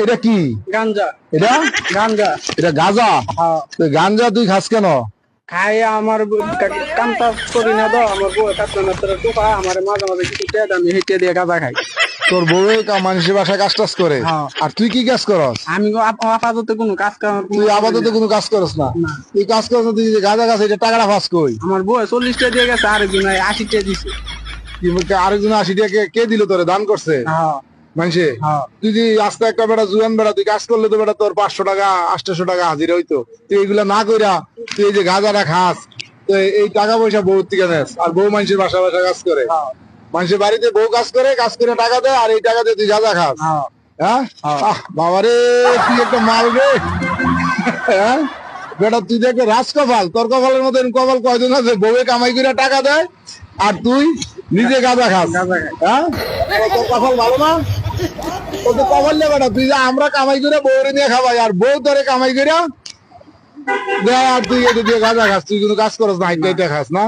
এটা কি? গাঞ্জা। এটা গাঞ্জা। এটা গাঁজা? হ্যাঁ। গাঞ্জা তুই খাস কেন? খাই আমার কাম কাজ করি না তো, আমার বউ কাজ করে না, তোর টুকা আমার মাঝে মাঝে কিছু টেয়া দামি হেঁটে দিয়ে গাঁজা খাই। তোর বউ মানুষের বাসায় কাজ টাজ করে? হ্যাঁ। আর তুই কি কাজ করস? আমি আপাতত কোনো কাজ কাম তুই আপাতত কোনো কাজ করস না? না। তুই কাজ করস না, তুই যে গাঁজা খাস, এটা টাকাটা ফাঁস কই? আমার বউ 40টা দিয়ে গেছে, আরেকজন 80টা দিছে। আরেকজন 80 টাকা কে দিল তোরে? দান করছে হ্যাঁ। মানুষে? হ্যাঁ। তুই যে আস্তে একটা বেটা জুয়ান বেটা, তুই কাজ করলে তো বেটা তোর 500 টাকা 800 টাকা হাজিরা হইতো। তুই এগুলা না কইরা তুই এই যে গাঁজাটা খাস, তো এই টাকা পয়সা বউ থেকে নেস, আর বউ মানুষের বাসা বাসা কাজ করে। মানুষের বাড়িতে বউ কাজ করে টাকা দেয়, আর এই টাকা দিয়ে তুই গাঁজা খাস। হ্যাঁ? বাবারে, তুই একটা মাল রে। হ্যাঁ বেটা, তুই দেখবে রাজকপাল, তোর কপালের মতো কপাল কয়জন আছে? বউয়ে কামাই করে টাকা দেয়, আর তুই নিজে গাঁজা খাস। হ্যাঁ, তোর কপাল ভালো না? তোর তো কপাল নেই বেটা, তুই যে আমরা কামাই করে বউরে নিয়ে খাবাই, আর বউ তোরে কামাই করে দেয়, আর তুই এটা দিয়ে গাঁজা খাস। তুই কিন্তু কাজ করস না, হাইটা খাস না।